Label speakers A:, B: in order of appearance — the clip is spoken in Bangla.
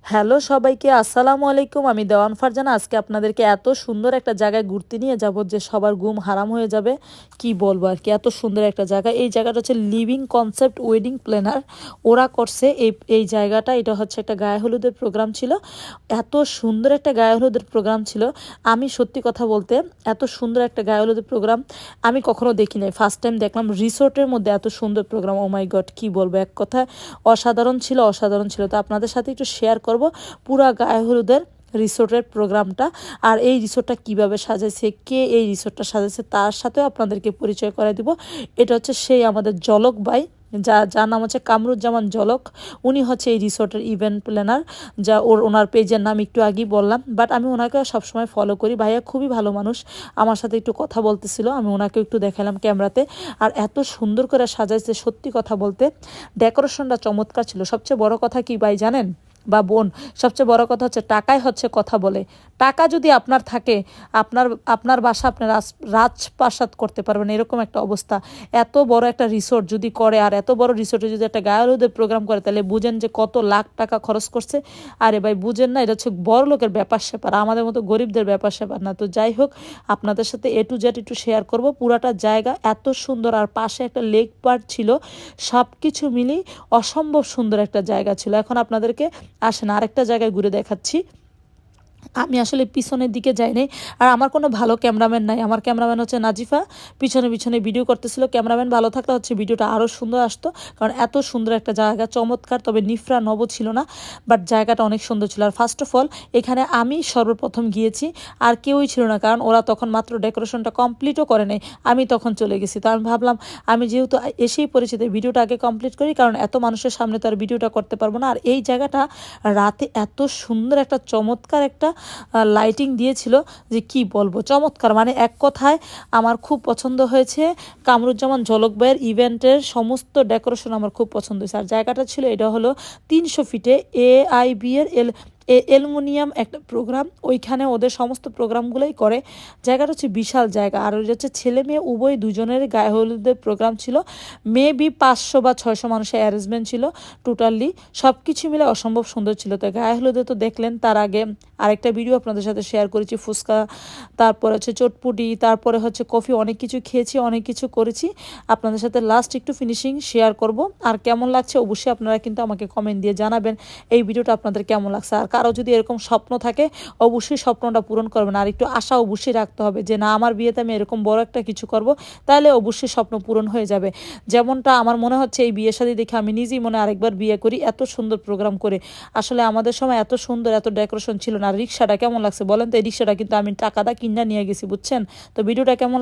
A: হ্যালো সবাইকে, আসসালামু আলাইকুম। আমি দেওয়ান ফারজানা। আজকে আপনাদেরকে এত সুন্দর একটা জায়গায় ঘুরতে নিয়ে যাব যে সবার ঘুম হারাম হয়ে যাবে। কি বলবো আর কি, এত সুন্দর একটা জায়গা। এই জায়গাটা হচ্ছে লিভিং কনসেপ্ট ওয়েডিং প্ল্যানার। ওরা করছে এই জায়গাটা। এটা হচ্ছে একটা গায়ে হলুদের প্রোগ্রাম ছিল। এত সুন্দর একটা গায়ে হলুদের প্রোগ্রাম ছিল। আমি সত্যি কথা বলতে, এত সুন্দর একটা গায়ে হলুদের প্রোগ্রাম আমি কখনো দেখি নাই। ফার্স্ট টাইম দেখলাম রিসোর্টের মধ্যে এত সুন্দর প্রোগ্রাম। ও মাই গড, কি বলবো, এক কথায় অসাধারণ ছিল, অসাধারণ ছিল। তো আপনাদের সাথে একটু শেয়ার করব পুরা গায়ে হলুদের রিসোর্টের প্রোগ্রামটা। আর এই রিসোর্টটা কিভাবে সাজাইছে, কে এই রিসোর্টটা সাজাইছে, তার সাথেও আপনাদেরকে পরিচয় করে দিব। এটা হচ্ছে সেই আমাদের জলক ভাই, যার নাম হচ্ছে কামরুজ্জামান জলক। উনি হচ্ছে এই রিসোর্টের ইভেন্ট প্ল্যানার। ওনার পেজের নাম একটু আগেই বললাম, বাট আমি ওনাকে সবসময় ফলো করি। ভাইয়া খুবই ভালো মানুষ, আমার সাথে একটু কথা বলতেছিল, আমি ওনাকে একটু দেখালাম ক্যামেরাতে। আর এত সুন্দর করে সাজাইছে, সত্যি কথা বলতে ডেকোরেশনটা চমৎকার ছিল। সবচেয়ে বড় কথা কি ভাই জানেন বা বোন, সবচেয়ে বড় কথা হচ্ছে টাকাই হচ্ছে কথা বলে। টাকা যদি আপনার থাকে, আপনার আপনার বাসা আপনি রাজপ্রাসাদ করতে পারবেন, এরকম একটা অবস্থা। এত বড় একটা রিসোর্ট যদি করে, আর এত বড় রিসোর্টে যদি একটা গায়ে হলুদের প্রোগ্রাম করে, তাহলে বুঝেন যে কত লাখ টাকা খরচ করছে। আরে ভাই বুঝেন না, এটা হচ্ছে বড় লোকের ব্যাপার স্যাপার, আমাদের মতো গরিবদের ব্যাপার স্যাপার না। তো যাই হোক, আপনাদের সাথে এ টু জেড একটু শেয়ার করব। পুরাটা জায়গা এত সুন্দর, আর পাশে একটা লেক পার্ক ছিল। সব কিছু মিলিয়ে অসম্ভব সুন্দর একটা জায়গা ছিল। এখন আপনাদেরকে আসেন আরেকটা জায়গায় ঘুরে দেখাচ্ছি। আমি আসলে পিছনের দিকে যাই নাই, আর আমার কোনো ভালো ক্যামেরাম্যান নাই। আমার ক্যামেরাম্যান হচ্ছে নাজিফা, পিছনে পিছনে ভিডিও করতেছিল। ক্যামেরাম্যান ভালো থাকলে হচ্ছে ভিডিওটা আরও সুন্দর আসতো, কারণ এত সুন্দর একটা জায়গা, চমৎকার। তবে নিফরা নব ছিল না, বাট জায়গাটা অনেক সুন্দর ছিল। আর ফার্স্ট অফ অল এখানে আমি সর্বপ্রথম গিয়েছি, আর কেউই ছিল না, কারণ ওরা তখন মাত্র ডেকোরেশনটা কমপ্লিটও করে নেই। আমি তখন চলে গেছি। তো আমি ভাবলাম, আমি যেহেতু এসেই পরিচিত, ভিডিওটা আগে কমপ্লিট করি, কারণ এত মানুষের সামনে তো আর ভিডিওটা করতে পারবো না। আর এই জায়গাটা রাতে এত সুন্দর একটা চমৎকার একটা লাইটিং দিয়েছিল যে কি বলবো, চমৎকার। মানে এক কথায় আমার খুব পছন্দ হয়েছে কামরুজ্জামান ঝলক ভাইয়ের ইভেন্টের সমস্ত ডেকোরেশন আমার খুব পছন্দ হয়েছে। আর জায়গাটা ছিল, এটা হলো 300 ফিটে AIB এর অ্যালুমিনিয়াম একটা প্রোগ্রাম। ওইখানে ওদের সমস্ত প্রোগ্রামগুলোই করে। জায়গাটা হচ্ছে বিশাল জায়গা। আর ওই হচ্ছে ছেলে মেয়ে উভয় দুজনের গায়ে হলুদের প্রোগ্রাম ছিল। মেবি 500 বা 600 মানুষের অ্যারেঞ্জমেন্ট ছিল টোটালি। সব কিছু মিলে অসম্ভব সুন্দর ছিল। তো গায়ে হলুদে তো দেখলেন, তার আগে আরেকটা ভিডিও আপনাদের সাথে শেয়ার করেছি, ফুচকা, তারপরে হচ্ছে চটপুটি, তারপরে হচ্ছে কফি, অনেক কিছু খেয়েছি, অনেক কিছু করেছি। আপনাদের সাথে লাস্ট একটু ফিনিশিং শেয়ার করব। আর কেমন লাগছে অবশ্যই আপনারা কিন্তু আমাকে কমেন্ট দিয়ে জানাবেন এই ভিডিওটা আপনাদের কেমন লাগছে। আর কারো যদি এরকম স্বপ্ন থাকে, অবশ্যই স্বপ্নটা পূরণ করবেন। আর একটু আশা অবশ্যই রাখতে হবে যে না, আমার বিয়েতে আমি এরকম বড় একটা কিছু করব, তাহলে অবশ্যই স্বপ্ন পূরণ হয়ে যাবে। যেমনটা আমার মনে হচ্ছে, এই বিয়ে শাদী দেখে আমি নিজেই মনে আরেকবার বিয়ে করি, এত সুন্দর প্রোগ্রাম করে। আসলে আমাদের সময় এত সুন্দর এত ডেকোরেশন ছিল না। আর রিক্সাটা কেমন লাগছে বলেন তো? এই রিক্সাটা কিন্তু আমি টাকাটা কিনা নিয়ে গেছি, বুঝছেন? তো ভিডিওটা কেমন